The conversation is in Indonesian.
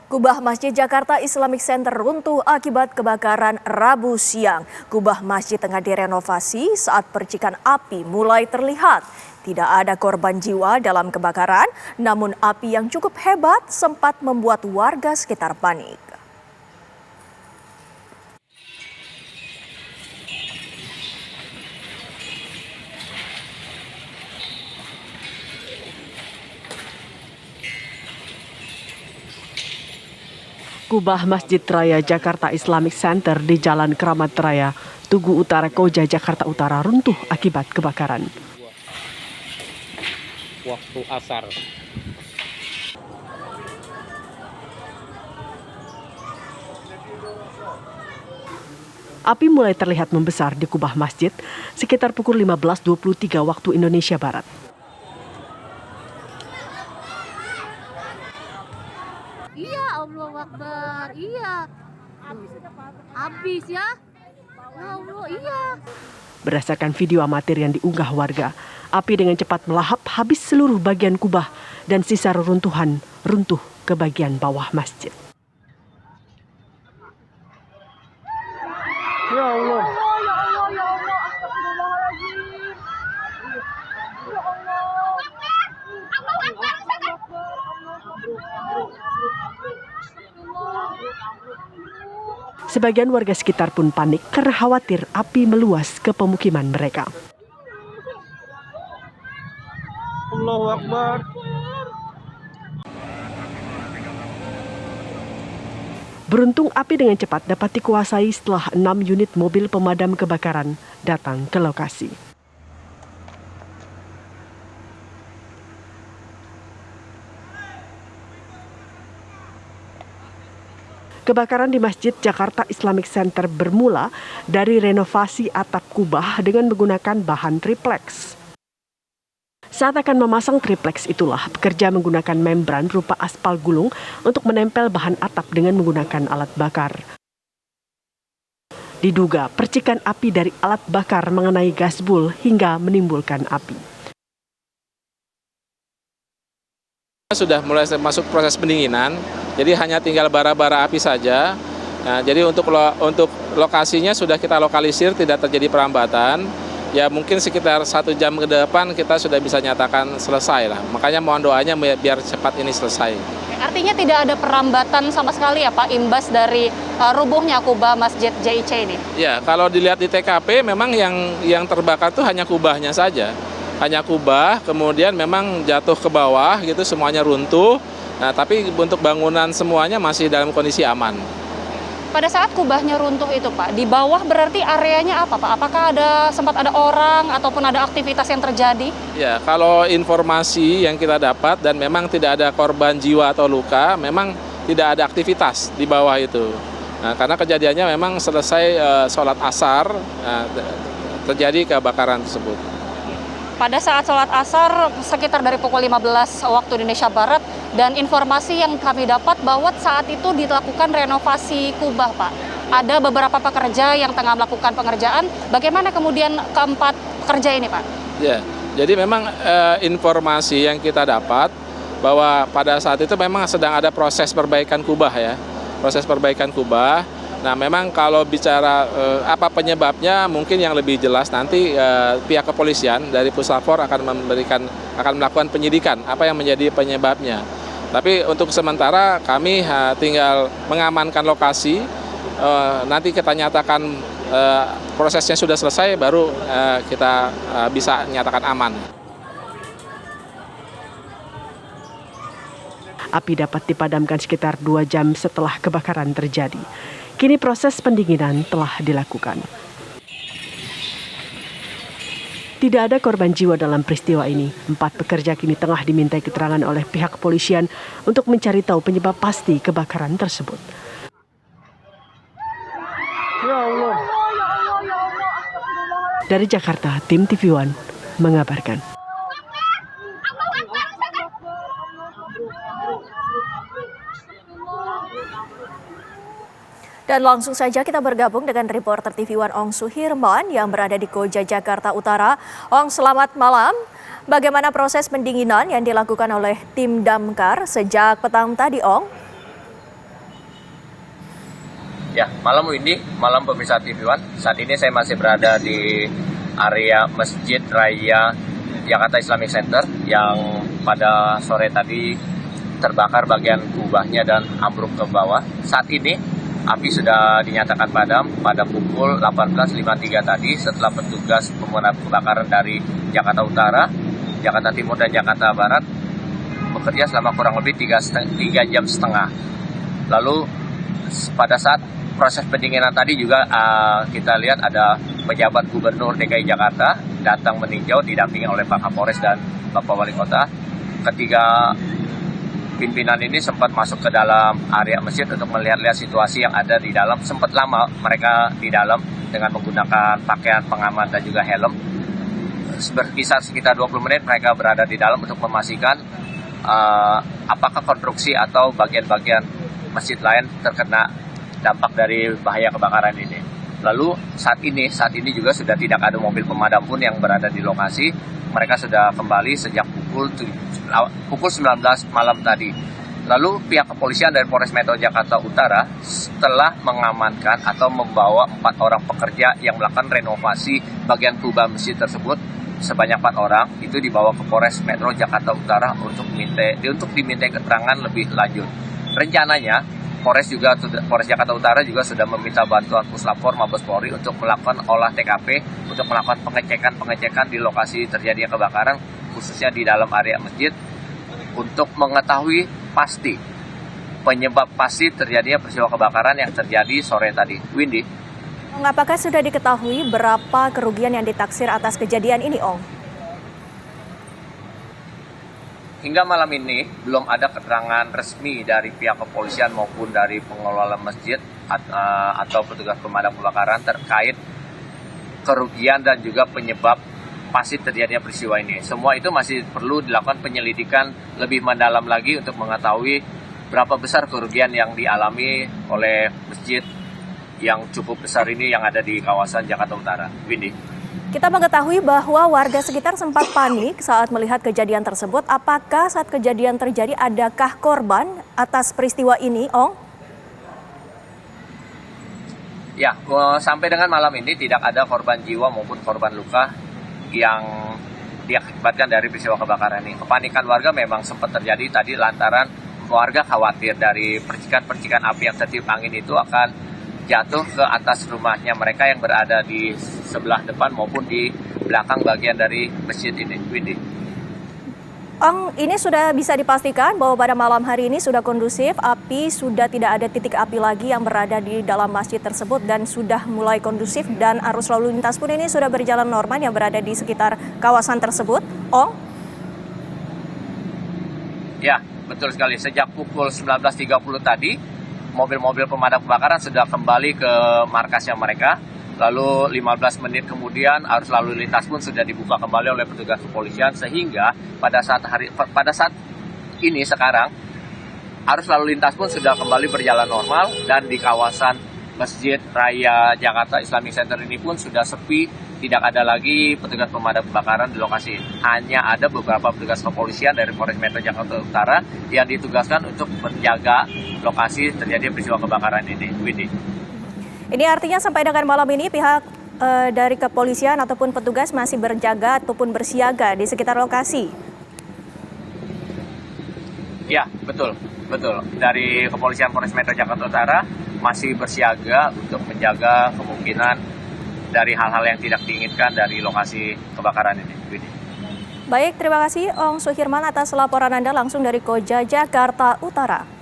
Kubah Masjid Jakarta Islamic Center runtuh akibat kebakaran Rabu siang. Kubah masjid tengah direnovasi saat percikan api mulai terlihat. Tidak ada korban jiwa dalam kebakaran, namun api yang cukup hebat sempat membuat warga sekitar panik. Kubah Masjid Raya Jakarta Islamic Center di Jalan Keramat Raya, Tugu Utara Koja, Jakarta Utara runtuh akibat kebakaran. Waktu asar. Api mulai terlihat membesar di kubah masjid sekitar pukul 15.23 waktu Indonesia Barat. Iya, Allah Akbar. Iya. Habis ya. Ya Allah, iya. Berdasarkan video amatir yang diunggah warga, api dengan cepat melahap habis seluruh bagian kubah dan sisa reruntuhan runtuh ke bagian bawah masjid. Ya Allah. Sebagian warga sekitar pun panik karena khawatir api meluas ke pemukiman mereka. Allahu Akbar. Beruntung api dengan cepat dapat dikuasai setelah 6 unit mobil pemadam kebakaran datang ke lokasi. Kebakaran di Masjid Jakarta Islamic Center bermula dari renovasi atap kubah dengan menggunakan bahan triplex. Saat akan memasang triplex itulah, pekerja menggunakan membran berupa aspal gulung untuk menempel bahan atap dengan menggunakan alat bakar. Diduga percikan api dari alat bakar mengenai gasbul hingga menimbulkan api. Sudah mulai masuk proses pendinginan, jadi hanya tinggal bara-bara api saja. Nah, jadi untuk lokasinya sudah kita lokalisir, tidak terjadi perambatan. Ya mungkin sekitar 1 jam ke depan kita sudah bisa nyatakan selesai lah. Makanya mohon doanya biar cepat ini selesai. Artinya tidak ada perambatan sama sekali ya Pak, imbas dari rubuhnya kubah Masjid JIC ini? Ya, kalau dilihat di TKP memang yang terbakar itu hanya kubahnya saja. Hanya kubah, kemudian memang jatuh ke bawah gitu, semuanya runtuh. Nah, tapi untuk bangunan semuanya masih dalam kondisi aman. Pada saat kubahnya runtuh itu Pak, di bawah berarti areanya apa Pak? Apakah sempat ada orang ataupun ada aktivitas yang terjadi? Ya, kalau informasi yang kita dapat dan memang tidak ada korban jiwa atau luka, memang tidak ada aktivitas di bawah itu. Nah, karena kejadiannya memang selesai sholat asar, terjadi kebakaran tersebut. Pada saat sholat asar sekitar dari pukul 15 waktu Indonesia Barat, dan informasi yang kami dapat bahwa saat itu dilakukan renovasi kubah Pak. Ada beberapa pekerja yang tengah melakukan pengerjaan. Bagaimana kemudian keempat pekerja ini Pak? Ya, jadi memang informasi yang kita dapat bahwa pada saat itu memang sedang ada proses perbaikan kubah ya. Proses perbaikan kubah. Nah, memang kalau bicara apa penyebabnya mungkin yang lebih jelas nanti pihak kepolisian dari Puslapor akan melakukan penyidikan apa yang menjadi penyebabnya. Tapi untuk sementara kami tinggal mengamankan lokasi. Nanti kita nyatakan prosesnya sudah selesai, baru kita bisa nyatakan aman. Api dapat dipadamkan sekitar 2 jam setelah kebakaran terjadi. Kini proses pendinginan telah dilakukan. Tidak ada korban jiwa dalam peristiwa ini. 4 pekerja kini tengah dimintai keterangan oleh pihak kepolisian untuk mencari tahu penyebab pasti kebakaran tersebut. Ya Allah. Dari Jakarta, tim TV One mengabarkan. Dan langsung saja kita bergabung dengan reporter TV One Ong Suhirman yang berada di Koja, Jakarta Utara. Ong, selamat malam. Bagaimana proses pendinginan yang dilakukan oleh tim damkar sejak petang tadi, Ong? Ya, malam ini, malam pemirsa TV One. Saat ini saya masih berada di area Masjid Raya Jakarta Islamic Center yang pada sore tadi terbakar bagian kubahnya dan ambruk ke bawah. Saat ini api sudah dinyatakan padam pada pukul 18.53 tadi setelah petugas pemadam kebakaran dari Jakarta Utara, Jakarta Timur dan Jakarta Barat bekerja selama kurang lebih 3 jam setengah. Lalu pada saat proses pendinginan tadi juga kita lihat ada pejabat Gubernur DKI Jakarta datang meninjau didampingi oleh Pak Kapolres dan Bapak Wali Kota. Ketiga pimpinan ini sempat masuk ke dalam area masjid untuk melihat-lihat situasi yang ada di dalam. Sempat lama mereka di dalam dengan menggunakan pakaian pengaman dan juga helm. Berkisar sekitar 20 menit mereka berada di dalam untuk memastikan apakah konstruksi atau bagian-bagian masjid lain terkena dampak dari bahaya kebakaran ini. Lalu saat ini juga sudah tidak ada mobil pemadam pun yang berada di lokasi. Mereka sudah kembali sejak pukul 19 malam tadi. Lalu pihak kepolisian dari Polres Metro Jakarta Utara setelah mengamankan atau membawa 4 orang pekerja yang melakukan renovasi bagian kubah masjid tersebut sebanyak 4 orang itu dibawa ke Polres Metro Jakarta Utara untuk diminta keterangan lebih lanjut. Rencananya Polres Jakarta Utara juga sudah meminta bantuan Puslapor Mabes Polri untuk melakukan olah TKP, untuk melakukan pengecekan di lokasi terjadinya kebakaran, khususnya di dalam area masjid, untuk mengetahui pasti penyebab pasti terjadinya peristiwa kebakaran yang terjadi sore tadi. Windy. Apakah sudah diketahui berapa kerugian yang ditaksir atas kejadian ini, Ong? Hingga malam ini belum ada keterangan resmi dari pihak kepolisian maupun dari pengelola masjid atau petugas pemadam kebakaran terkait kerugian dan juga penyebab pasti terjadinya peristiwa ini. Semua itu masih perlu dilakukan penyelidikan lebih mendalam lagi untuk mengetahui berapa besar kerugian yang dialami oleh masjid yang cukup besar ini yang ada di kawasan Jakarta Utara. Windy. Kita mengetahui bahwa warga sekitar sempat panik saat melihat kejadian tersebut. Apakah saat kejadian terjadi adakah korban atas peristiwa ini, Ong? Ya, sampai dengan malam ini tidak ada korban jiwa maupun korban luka yang diakibatkan dari peristiwa kebakaran ini. Kepanikan warga memang sempat terjadi tadi lantaran warga khawatir dari percikan-percikan api yang tertiup angin itu akan jatuh ke atas rumahnya mereka yang berada di sebelah depan maupun di belakang bagian dari masjid ini. Windy. Ong, ini sudah bisa dipastikan bahwa pada malam hari ini sudah kondusif, api sudah tidak ada titik api lagi yang berada di dalam masjid tersebut dan sudah mulai kondusif dan arus lalu lintas pun ini sudah berjalan normal yang berada di sekitar kawasan tersebut. Ong? Ya, betul sekali. Sejak pukul 19.30 tadi, mobil-mobil pemadam kebakaran sudah kembali ke markasnya mereka. Lalu 15 menit kemudian arus lalu lintas pun sudah dibuka kembali oleh petugas kepolisian sehingga pada saat ini sekarang arus lalu lintas pun sudah kembali berjalan normal dan di kawasan Masjid Raya Jakarta Islamic Center ini pun sudah sepi, tidak ada lagi petugas pemadam kebakaran di lokasi. Hanya ada beberapa petugas kepolisian dari Polres Metro Jakarta Utara yang ditugaskan untuk menjaga lokasi terjadi peristiwa kebakaran ini. Windy. Ini artinya sampai dengan malam ini pihak dari kepolisian ataupun petugas masih berjaga ataupun bersiaga di sekitar lokasi. Ya, betul. Dari kepolisian Polres Metro Jakarta Utara masih bersiaga untuk menjaga kemungkinan dari hal-hal yang tidak diinginkan dari lokasi kebakaran ini. Baik, terima kasih Ong Suhirman atas laporan Anda langsung dari Koja, Jakarta Utara.